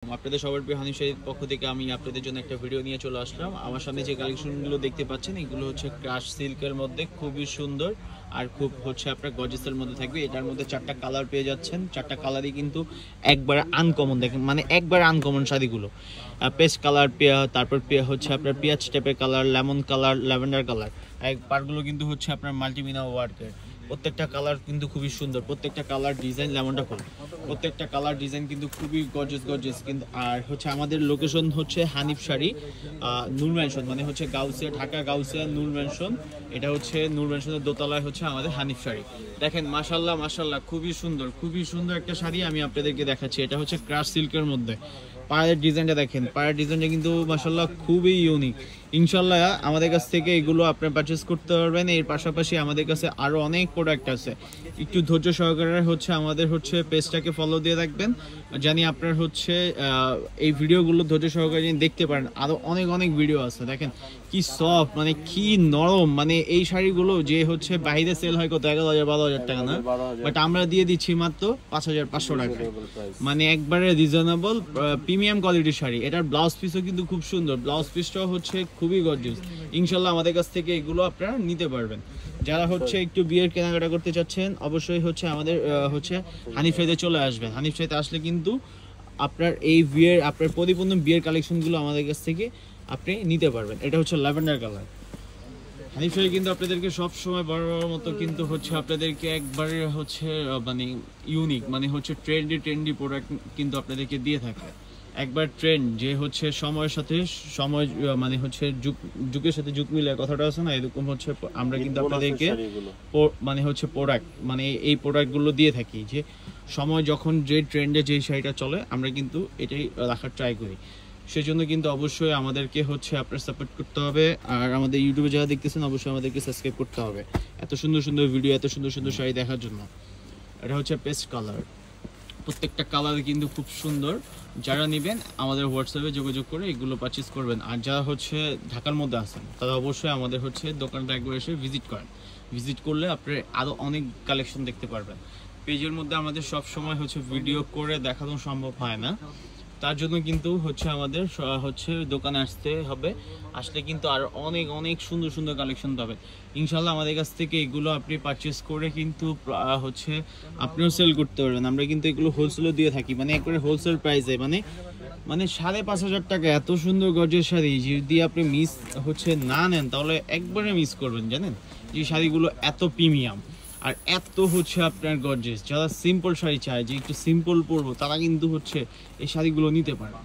আপনাদের সবার প্রিয় হানিফ শাড়ির পক্ষ থেকে আমি আপনাদের জন্য একটা ভিডিও নিয়ে চলে আসলাম। আমার সামনে যে কালেকশনগুলো দেখতে পাচ্ছেন এগুলো হচ্ছে ক্রাশ সিল্কের মধ্যে, খুবই সুন্দর আর খুব হচ্ছে আপনার গর্জিয়াসের মধ্যে থাকবে। এটার মধ্যে 4টা কালার পেয়ে যাচ্ছেন, 4টা কালারই কিন্তু একবারে আনকমন। দেখেন মানে একবারে আনকমন শাড়িগুলো, পেস্ট কালার, তারপর হচ্ছে আপনার পেঁয়াজ টাইপের colour, lemon colour, lavender colour, পারগুলো কিন্তু হচ্ছে আপনার মাল্টিমিনা ওয়ার্কের। প্রত্যেকটা কালার কিন্তু খুবই সুন্দর, প্রত্যেকটা কালার ডিজাইন লেমনটা ফুল, প্রত্যেকটা কালার ডিজাইন কিন্তু খুবই গর্জিয়াস কিন্তু। আর হচ্ছে আমাদের লোকেশন হচ্ছে হানিফ শাড়ি নূর ম্যানশন, মানে হচ্ছে গাউসিয়া, ঢাকা গাউসিয়া নূর ম্যানশন। এটা হচ্ছে নূর ম্যানশনের দোতলায় হচ্ছে আমাদের হানিফ শাড়ি। দেখেন মাশাল্লাহ মাশাল্লাহ, খুবই সুন্দর একটা শাড়ি আমি আপনাদেরকে দেখাচ্ছি। এটা হচ্ছে ক্রাশ সিল্কের মধ্যে। পায়ের ডিজাইনটা দেখেন, পায়ের ডিজাইনটা কিন্তু মাশাল্লাহ খুবই ইউনিক। ইনশাল্লাহ আমাদের কাছ থেকে এগুলো আপনার পারচেস করতে পারবেন। এর পাশাপাশি আমাদের কাছে আরও অনেক প্রোডাক্ট আছে। একটু ধৈর্য সহকারে হচ্ছে আমাদের হচ্ছে পেজটাকে ফলো দিয়ে রাখবেন, জানি আপনার হচ্ছে এই ভিডিওগুলো ধৈর্য সহকারে দেখতে পারেন। আরও অনেক ভিডিও আছে। দেখেন কি সফট, মানে কি নরম, মানে এই শাড়িগুলো যে হচ্ছে বাইরে সেল হয় কত 11,000-12,000 টাকা না, বাট আমরা দিয়ে দিচ্ছি মাত্র 5,500 টাকা, মানে একবারে রিজনেবল প্রিমিয়াম কোয়ালিটির শাড়ি। এটার ব্লাউজ পিসও কিন্তু খুব সুন্দর, ব্লাউজ পিসটাও হচ্ছে খুবই গর্জিয়াস। ইনশাল্লাহ আমাদের কাছ থেকে এগুলো আপনারা নিতে পারবেন। যারা হচ্ছে একটু বিয়ের কেনাকাটা করতে চাচ্ছেন অবশ্যই হচ্ছে আমাদের হচ্ছে হানিফ শাড়িতে চলে আসবেন। হানিফ শাড়িতে আসলে কিন্তু আপনার এই বিয়ের আপনার পরিপূর্ণ বিয়ের কালেকশনগুলো আমাদের কাছ থেকে আপনি নিতে পারবেন। এটা হচ্ছে ল্যাভেন্ডার কালার। হানিফ শাড়ি কিন্তু আপনাদেরকে সবসময় বড় মতো কিন্তু হচ্ছে আপনাদেরকে একবারে হচ্ছে মানে ইউনিক, মানে হচ্ছে ট্রেন্ডি প্রোডাক্ট কিন্তু আপনাদেরকে দিয়ে থাকে। একবার ট্রেন্ড যে হচ্ছে সময়ের সাথে সময়, মানে হচ্ছে যুগের সাথে যুগ মিলে কথাটা আছে না, এরকম হচ্ছে আমরা কিন্তু আপনাদেরকে মানে হচ্ছে প্রোডাক্ট, মানে এই প্রোডাক্টগুলো দিয়ে থাকি যে সময় যখন যে ট্রেন্ডে যেই শাড়িটা চলে আমরা কিন্তু এটাই রাখার ট্রাই করি। সেজন্য কিন্তু অবশ্যই আমাদেরকে হচ্ছে আপনার সাপোর্ট করতে হবে। আর আমাদের ইউটিউবে যারা দেখতেছেন অবশ্যই আমাদেরকে সাবস্ক্রাইব করতে হবে এত সুন্দর ভিডিও, এত সুন্দর শাড়ি দেখার জন্য। এটা হচ্ছে পেস্ট কালার, প্রত্যেকটা কালার কিন্তু খুব সুন্দর। যারা নেবেন আমাদের হোয়াটসঅ্যাপে যোগাযোগ করে এগুলো পারচেস করবেন। আর যারা হচ্ছে ঢাকার মধ্যে আছেন তারা অবশ্যই আমাদের হচ্ছে দোকানটা একবার এসে ভিজিট করেন। ভিজিট করলে আপনি আরও অনেক কালেকশন দেখতে পারবেন। পেজের মধ্যে আমাদের সব সময় হচ্ছে ভিডিও করে দেখানো সম্ভব হয় না, তার জন্য কিন্তু হচ্ছে আমাদের হচ্ছে দোকানে আসতে হবে। আসলে কিন্তু আর অনেক সুন্দর কালেকশন পাবেন ইনশাল্লাহ। আমাদের কাছ থেকে এগুলো আপনি পারচেস করে কিন্তু হচ্ছে আপনিও সেল করতে পারবেন। আমরা কিন্তু এগুলো হোলসেলও দিয়ে থাকি, মানে একবারে হোলসেল প্রাইসে, মানে 5,500 টাকা এত সুন্দর গর্জের শাড়ি যদি আপনি মিস হচ্ছে না নেন তাহলে একবারে মিস করবেন। জানেন যে শাড়িগুলো এত প্রিমিয়াম আর এত হচ্ছে আপনার গর্জিয়াস। যারা সিম্পল শাড়ি চায় যে একটু সিম্পল পরবো তারা কিন্তু হচ্ছে এই শাড়িগুলো নিতে পারে।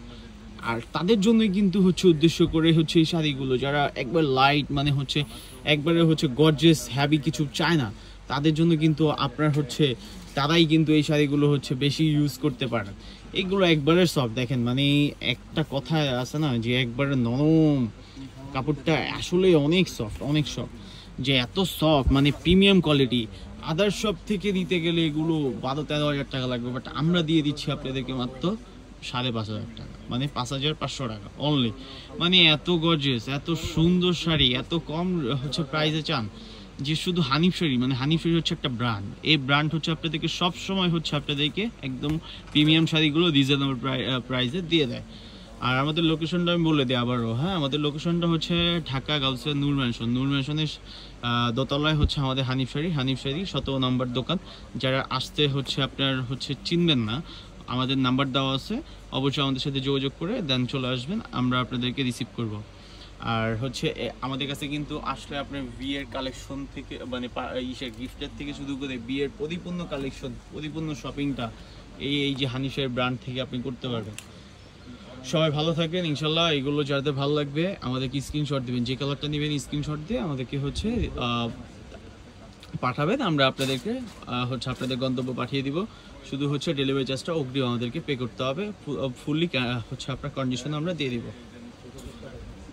আর তাদের জন্যই কিন্তু হচ্ছে উদ্দেশ্য করে হচ্ছে এই শাড়িগুলো, যারা একবার লাইট মানে হচ্ছে একবারে হচ্ছে গর্জিয়াস হ্যাভি কিছু চায় না তাদের জন্য কিন্তু আপনার হচ্ছে তারাই কিন্তু এই শাড়িগুলো হচ্ছে বেশি ইউজ করতে পারে। এগুলো একবারে সফট, দেখেন মানে একটা কথা আছে না যে একবারে নরম, কাপড়টা আসলে অনেক সফট যে এত সফট, মানে প্রিমিয়াম কোয়ালিটি। আদার শপ থেকে নিতে গেলে এগুলো 12-13,000 টাকা লাগবে, বাট আমরা দিয়ে দিচ্ছি আপনাদেরকে মাত্র 5,500 টাকা, মানে 5,500 টাকা অনলি। মানে এত গর্জিয়াস, এত সুন্দর শাড়ি এত কম হচ্ছে প্রাইসে চান যে শুধু হানিফ শাড়ি, মানে হানিফ শাড়ি হচ্ছে একটা ব্র্যান্ড। এই ব্র্যান্ড হচ্ছে আপনাদেরকে সব সময় হচ্ছে আপনাদেরকে একদম প্রিমিয়াম শাড়িগুলো রিজনেবল প্রাইসে দিয়ে দেয়। আর আমাদের লোকেশনটা আমি বলে দিই আবারও, হ্যাঁ আমাদের লোকেশনটা হচ্ছে ঢাকা গাউসিয়া নূর ম্যানশনের দোতলায় হচ্ছে আমাদের হানিফ শাড়ি 17 নম্বর দোকান। যারা আসতে হচ্ছে আপনার হচ্ছে চিনবেন না, আমাদের নাম্বার দেওয়া আছে, অবশ্যই আমাদের সাথে যোগাযোগ করে দেন চলে আসবেন, আমরা আপনাদেরকে রিসিভ করব। আর হচ্ছে আমাদের কাছে কিন্তু আসলে আপনার বিয়ের কালেকশন থেকে মানে গিফটের থেকে শুরু করে বিয়ের পরিপূর্ণ কালেকশন, পরিপূর্ণ শপিংটা এই যে হানিফ শাড়ির ব্র্যান্ড থেকে আপনি করতে পারবেন। সবাই ভালো থাকবেন ইনশাল্লাহ। এগুলো যাদের ভালো লাগবে আমাদেরকে স্ক্রিনশট দিবেন, যে কালারটা নেবেন স্ক্রিনশট দিয়ে আমাদেরকে হচ্ছে পাঠাবেন, আমরা আপনাদেরকে হচ্ছে আপনাদের গন্তব্য পাঠিয়ে দিব। শুধু হচ্ছে ডেলিভারি চার্জটা অগ্রিম আমাদেরকে পে করতে হবে, ফুললি হচ্ছে আপনার কন্ডিশনে আমরা দিয়ে দিব।